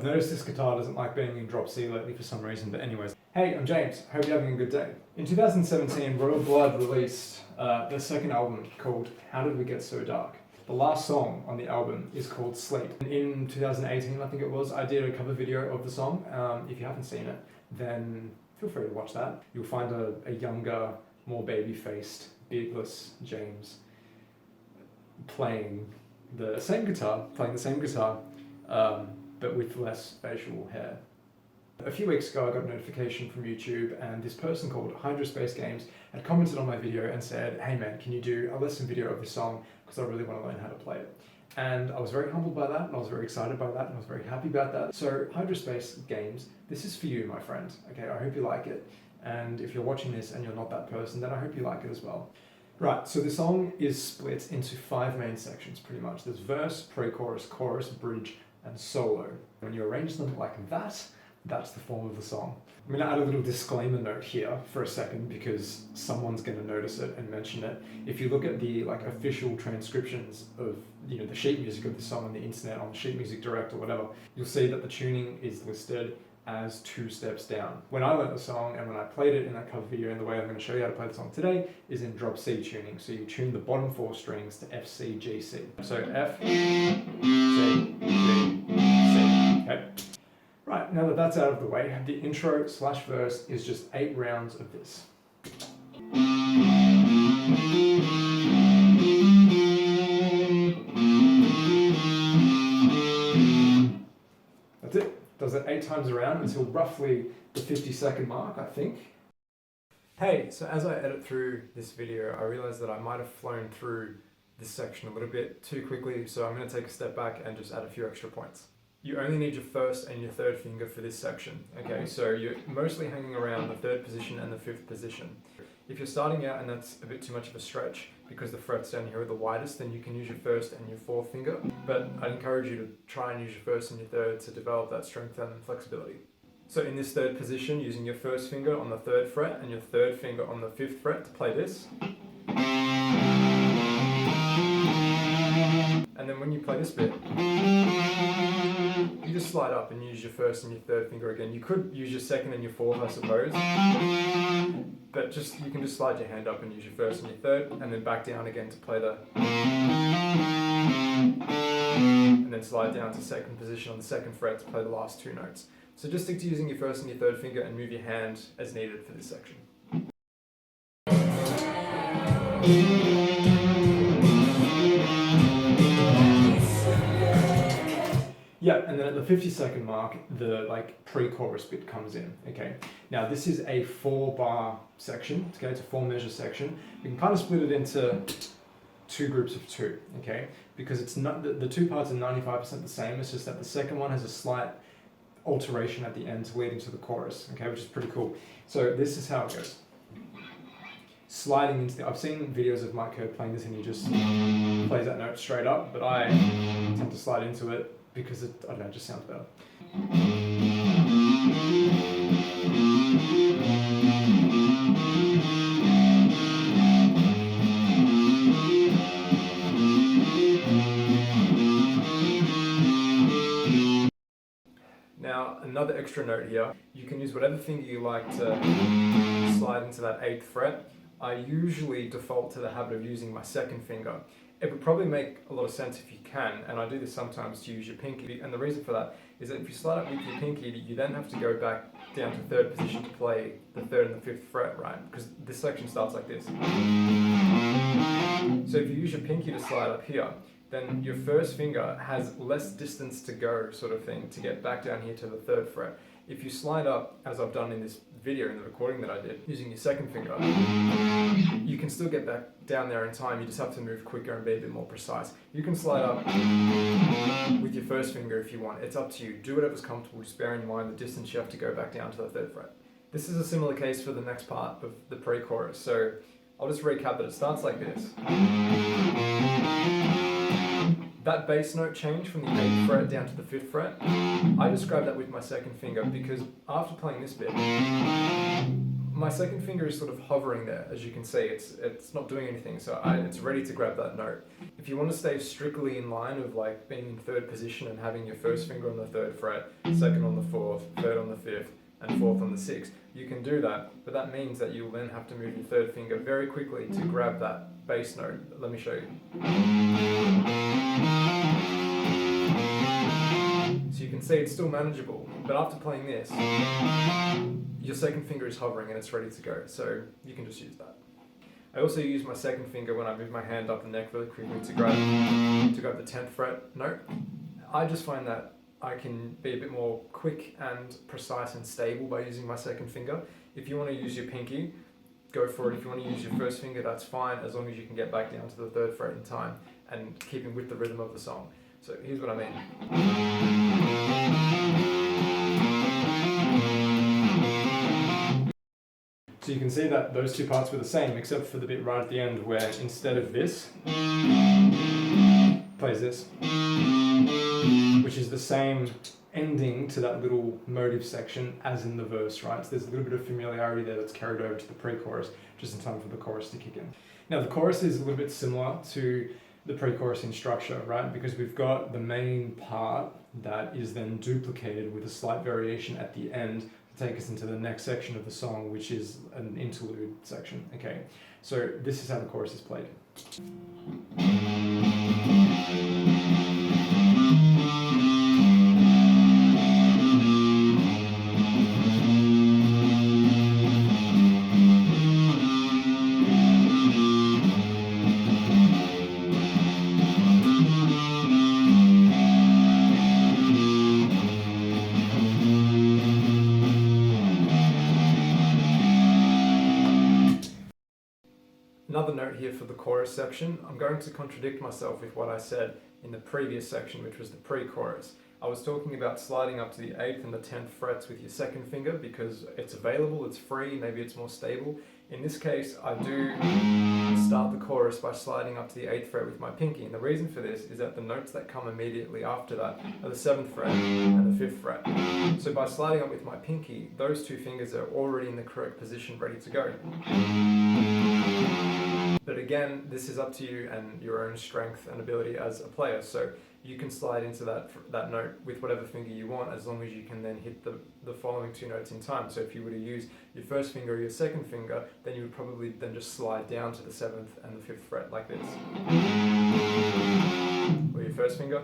I've noticed this guitar doesn't like being in drop C lately for some reason, but anyways. Hey, I'm James. Hope you're having a good day. In 2017, Royal Blood released their second album called How Did We Get So Dark? The last song on the album is called Sleep. In 2018, I think it was, I did a cover video of the song. If you haven't seen it, then feel free to watch that. You'll find a younger, more baby-faced, beardless James playing the same guitar, but with less facial hair. A few weeks ago, I got a notification from YouTube, and this person called Hydrospace Games had commented on my video and said, "Hey man, can you do a lesson video of this song? Because I really want to learn how to play it." And I was very humbled by that, and I was very excited by that, and I was very happy about that. So Hydrospace Games, this is for you, my friend. Okay, I hope you like it. And if you're watching this and you're not that person, then I hope you like it as well. Right, so the song is split into 5 main sections, pretty much. There's verse, pre-chorus, chorus, bridge, and solo. When you arrange them like that, that's the form of the song. I'm going to add a little disclaimer note here for a second because someone's going to notice it and mention it. If you look at the official transcriptions of the sheet music of the song on the internet, on Sheet Music Direct or whatever, you'll see that the tuning is listed as 2 steps down. When I learned the song and when I played it in that cover video, and the way I'm going to show you how to play the song today is in drop C tuning. So you tune the bottom 4 strings to F, C, G, C. So F, C, G, C. Okay. Right, now that that's out of the way, the intro/verse is just 8 rounds of this. That's it. Does it 8 times around until roughly the 50-second mark, I think. Hey, so as I edit through this video, I realized that I might have flown through this section a little bit too quickly, so I'm going to take a step back and just add a few extra points. You only need your first and your third finger for this section, okay? So you're mostly hanging around the 3rd position and the 5th position. If you're starting out and that's a bit too much of a stretch because the frets down here are the widest, then you can use your 1st and your 4th finger, but I'd encourage you to try and use your 1st and your 3rd to develop that strength and flexibility. So in this 3rd position, using your 1st finger on the 3rd fret and your 3rd finger on the 5th fret to play this. And then when you play this bit, you just slide up and use your 1st and your 3rd finger again. You could use your 2nd and your 4th, I suppose, but you can just slide your hand up and use your 1st and your 3rd, and then back down again to play the, and then slide down to 2nd position on the 2nd fret to play the last 2 notes. So just stick to using your 1st and your 3rd finger and move your hand as needed for this section. Yeah, and then at the 50-second mark, the pre-chorus bit comes in, okay? Now this is a 4-bar section, okay? It's a 4-measure section. We can kind of split it into 2 groups of 2, okay? Because it's not, the 2 parts are 95% the same, it's just that the second one has a slight alteration at the end leading to the chorus, okay? Which is pretty cool. So this is how it goes. Sliding into I've seen videos of Mike Kerr playing this and he just plays that note straight up, but I tend to slide into it because it, I don't know, it just sounds better. Now, another extra note here, you can use whatever finger you like to slide into that 8th fret. I usually default to the habit of using my 2nd finger. It would probably make a lot of sense if you can, and I do this sometimes, to use your pinky. And the reason for that is that if you slide up with your pinky, you then have to go back down to 3rd position to play the 3rd and the 5th fret, right? Because this section starts like this. So if you use your pinky to slide up here, then your 1st finger has less distance to go, sort of thing, to get back down here to the 3rd fret. If you slide up, as I've done in this video, in the recording that I did, using your 2nd finger, you can still get back down there in time. You just have to move quicker and be a bit more precise. You can slide up with your 1st finger if you want. It's up to you. Do whatever's comfortable, just bear in mind the distance you have to go back down to the 3rd fret. This is a similar case for the next part of the pre-chorus. So I'll just recap that it starts like this. That bass note change from the 8th fret down to the 5th fret, I describe that with my 2nd finger because after playing this bit, my second finger is sort of hovering there, as you can see. It's not doing anything, so it's ready to grab that note. If you want to stay strictly in line of like being in third position and having your first finger on the 3rd fret, second on the 4th, third on the 5th, and 4th on the 6th, you can do that, but that means that you'll then have to move your third finger very quickly to grab that bass note. Let me show you. So you can see it's still manageable, but after playing this, your second finger is hovering and it's ready to go, so you can just use that. I also use my second finger when I move my hand up the neck really quickly to grab the 10th fret note. I just find that I can be a bit more quick and precise and stable by using my second finger. If you want to use your pinky, go for it. If you want to use your first finger, that's fine, as long as you can get back down to the 3rd fret in time and keeping with the rhythm of the song. So here's what I mean. So you can see that those two parts were the same, except for the bit right at the end where instead of this, plays this, which is the same ending to that little motive section as in the verse, right? So there's a little bit of familiarity there that's carried over to the pre-chorus, just in time for the chorus to kick in. Now the chorus is a little bit similar to the pre-chorus in structure, right? Because we've got the main part that is then duplicated with a slight variation at the end to take us into the next section of the song, which is an interlude section, okay? So this is how the chorus is played. Another note here for the chorus section. I'm going to contradict myself with what I said in the previous section, which was the pre-chorus. I was talking about sliding up to the 8th and the 10th frets with your second finger because it's available, it's free, maybe it's more stable. In this case, I do start the chorus by sliding up to the 8th fret with my pinky. And the reason for this is that the notes that come immediately after that are the 7th fret and the 5th fret. So by sliding up with my pinky, those two fingers are already in the correct position, ready to go. But again, this is up to you and your own strength and ability as a player. So you can slide into that note with whatever finger you want, as long as you can then hit the following two notes in time. So if you were to use your first finger or your second finger, then you would probably then just slide down to the 7th and the 5th fret like this. Or your first finger.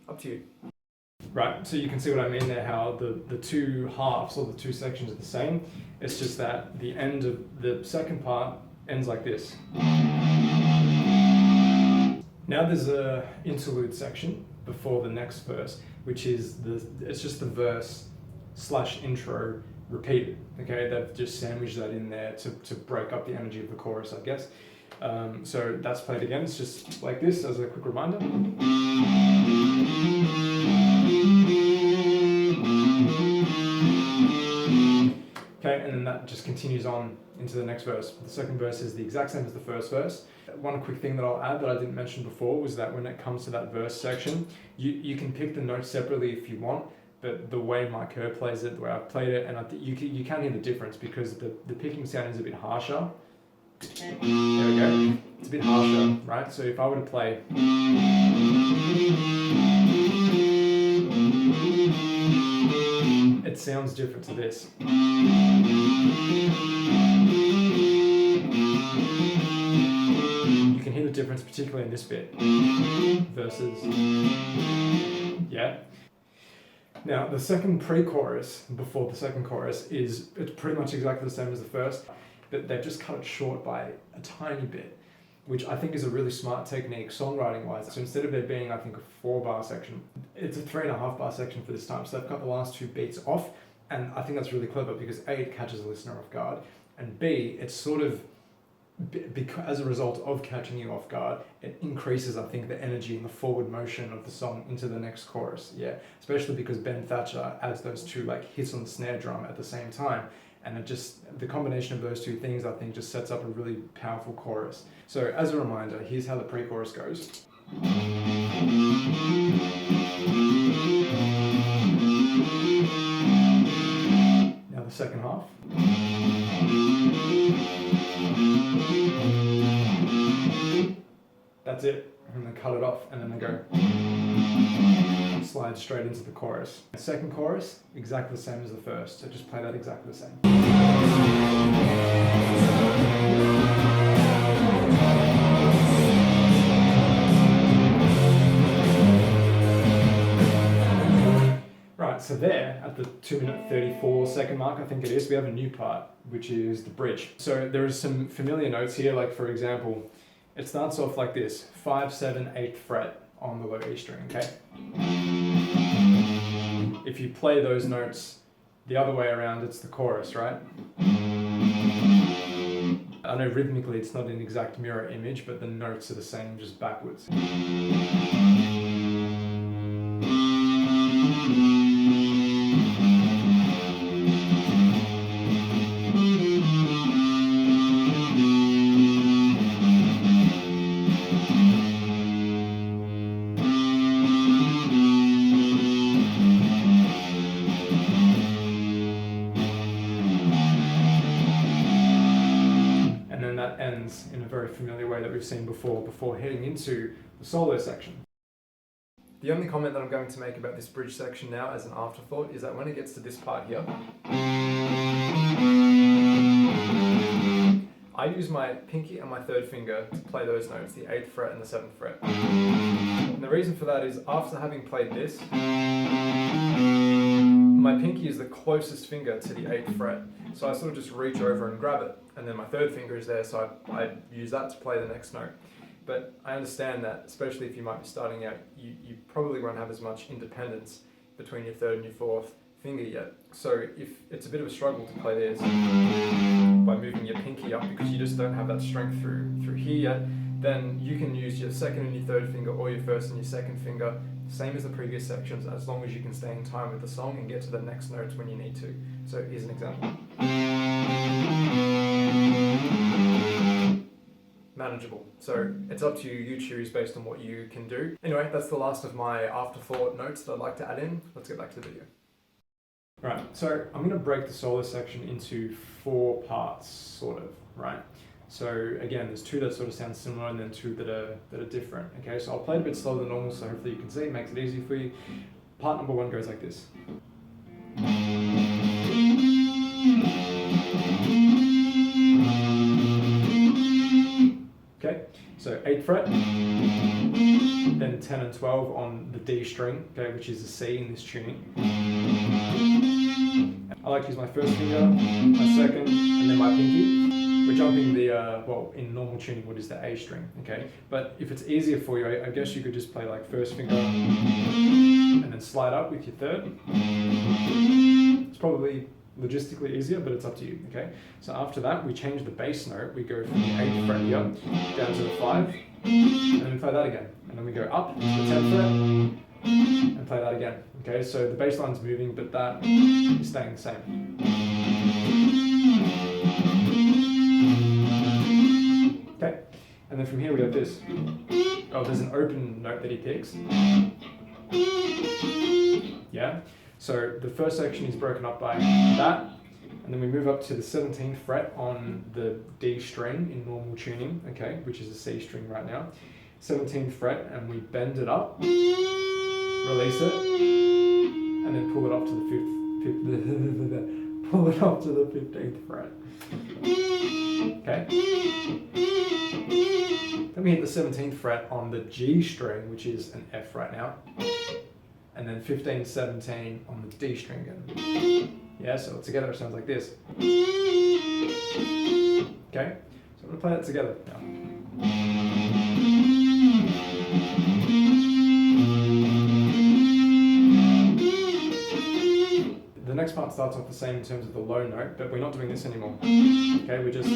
Up to you. Right, so you can see what I mean there, how the two halves or the two sections are the same. It's just that the end of the second part ends like this. Now there's a interlude section before the next verse, which is it's just the verse / intro repeated. Okay, they've just sandwiched that in there to break up the energy of the chorus, I guess. So that's played again. It's just like this as a quick reminder. Okay, and then that just continues on into the next verse. The second verse is the exact same as the first verse. One quick thing that I'll add that I didn't mention before was that when it comes to that verse section, you can pick the notes separately if you want, but the way Mike Kerr plays it, the way I've played it, and you can hear the difference because the picking sound is a bit harsher. There we go. It's a bit harsher, right? So if I were to play... it sounds different to this. You can hear the difference, particularly in this bit versus, yeah. Now the second pre-chorus before the second chorus it's pretty much exactly the same as the first, but they've just cut it short by a tiny bit, which I think is a really smart technique songwriting wise. So instead of there being, I think, a 4-bar section, it's a 3.5-bar section for this time. So they've cut the last two beats off, and I think that's really clever because A, it catches the listener off guard, and B, it's sort of, as a result of catching you off guard, it increases, I think, the energy and the forward motion of the song into the next chorus. Yeah, especially because Ben Thatcher adds those two like hits on the snare drum at the same time. And the combination of those two things, I think, just sets up a really powerful chorus. So as a reminder, here's how the pre-chorus goes. Now the second half. That's it, and then cut it off, and then they go slide straight into the chorus. The second chorus, exactly the same as the first, so just play that exactly the same. Right, so there, at the 2:34 second mark, I think it is, we have a new part, which is the bridge. So there is some familiar notes here, like for example, it starts off like this, 5, 7, 8th fret on the low E string, okay? If you play those notes the other way around, it's the chorus, right? I know rhythmically it's not an exact mirror image, but the notes are the same, just backwards. Ends in a very familiar way that we've seen before heading into the solo section. The only comment that I'm going to make about this bridge section now as an afterthought is that when it gets to this part here, I use my pinky and my third finger to play those notes, the 8th fret and the 7th fret. And the reason for that is after having played this, my pinky is the closest finger to the 8th fret. So I sort of just reach over and grab it, and then my third finger is there, so I use that to play the next note. But I understand that, especially if you might be starting out, you probably won't have as much independence between your third and your fourth finger yet. So if it's a bit of a struggle to play this by moving your pinky up because you just don't have that strength through here yet, then you can use your second and your third finger or your first and your second finger, same as the previous sections, as long as you can stay in time with the song and get to the next notes when you need to. So here's an example. Manageable. So it's up to you, you choose based on what you can do. Anyway, that's the last of my afterthought notes that I'd like to add in. Let's get back to the video. Right, so I'm going to break the solo section into 4 parts, sort of, right? So again, there's 2 that sort of sound similar and then 2 that are different, okay? So I'll play it a bit slower than normal, so hopefully you can see, it makes it easy for you. Part number 1 goes like this. Okay, so 8th fret, then 10 and 12 on the D string, okay, which is a C in this tuning. I like to use my first finger, my second, and then my pinky. We're jumping the, well, in normal tuning, what is the A string, okay? But if it's easier for you, I guess you could just play like first finger, and then slide up with your third. It's probably logistically easier, but it's up to you, okay? So after that, we change the bass note. We go from the 8th fret here, down to the 5, and then we play that again. And then we go up to the 10th fret, and play that again, okay? So the bass line's moving, but that is staying the same. Okay, and then from here we have this. Oh, there's an open note that he picks. Yeah, so the first section is broken up by that, and then we move up to the 17th fret on the D string in normal tuning, okay, which is a C string right now. 17th fret, and we bend it up, release it, and then pull it up to the pull it up to the 15th fret. Okay. Then we hit the 17th fret on the G string, which is an F right now, and then 15, 17 on the D string again. Yeah, so together it sounds like this. Okay, so I'm gonna play that together now. The next part starts off the same in terms of the low note, but we're not doing this anymore. Okay, we're just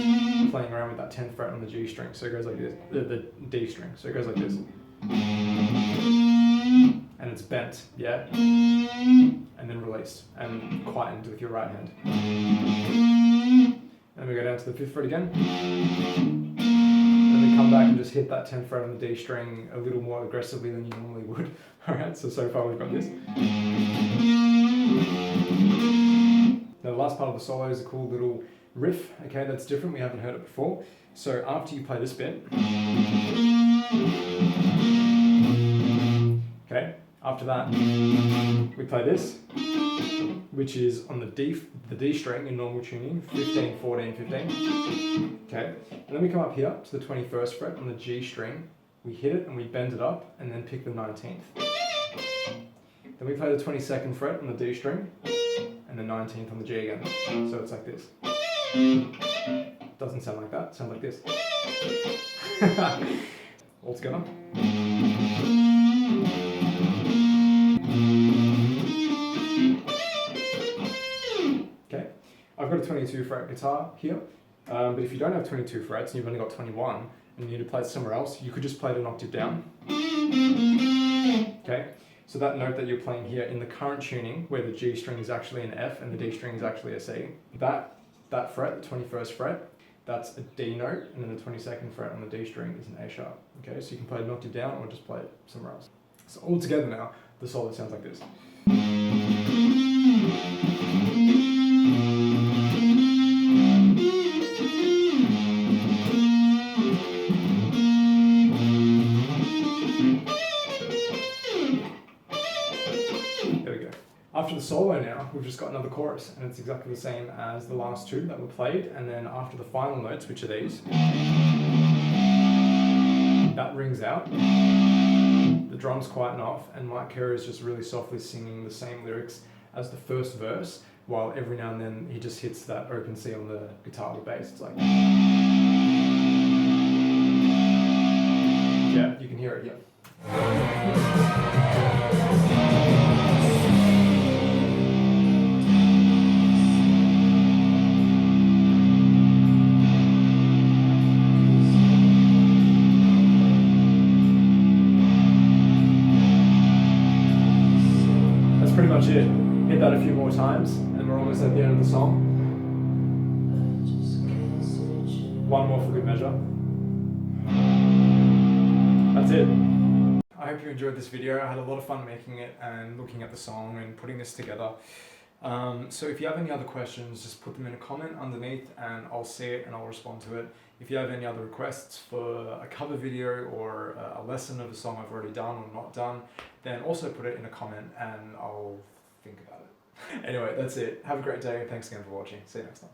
playing around with that 10th fret on the G string, so it goes like this, the D string, so it goes like this. And it's bent, yeah? And then released, and quietened with your right hand. And we go down to the 5th fret again. And then come back and just hit that 10th fret on the D string a little more aggressively than you normally would. Alright, so far we've got this. Now the last part of the solo is a cool little riff, okay, that's different, we haven't heard it before. So after you play this bit, okay, after that we play this, which is on the D string in normal tuning, 15, 14, 15, okay, and then we come up here to the 21st fret on the G string, we hit it and we bend it up and then pick the 19th. Then we play the 22nd fret on the D string and the 19th on the G again. So it's like this. Doesn't sound like that, it sounds like this. All together. Okay, I've got a 22 fret guitar here, but if you don't have 22 frets and you've only got 21 and you need to play it somewhere else, you could just play it an octave down. Okay, so that note that you're playing here in the current tuning, where the G string is actually an F and the D string is actually a C, that fret, the 21st fret, that's a D note, and then the 22nd fret on the D string is an A sharp. Okay, so you can play it an octave down or just play it somewhere else. So all together now, the solo sounds like this. There we go. After the solo now, we've just got another chorus, and it's exactly the same as the last two that were played, and then after the final notes, which are these, that rings out, the drums quieten off, and Mike Kerr is just really softly singing the same lyrics as the first verse, while every now and then he just hits that open C on the guitar or bass. It's like, yeah, you can hear it, yeah. Pretty much it. Hit that a few more times and we're almost at the end of the song. One more for good measure. That's it. I hope you enjoyed this video. I had a lot of fun making it and looking at the song and putting this together. So if you have any other questions, just put them in a comment underneath and I'll see it and I'll respond to it. If you have any other requests for a cover video or a lesson of a song I've already done or not done, then also put it in a comment and I'll think about it. Anyway, that's it. Have a great day and thanks again for watching. See you next time.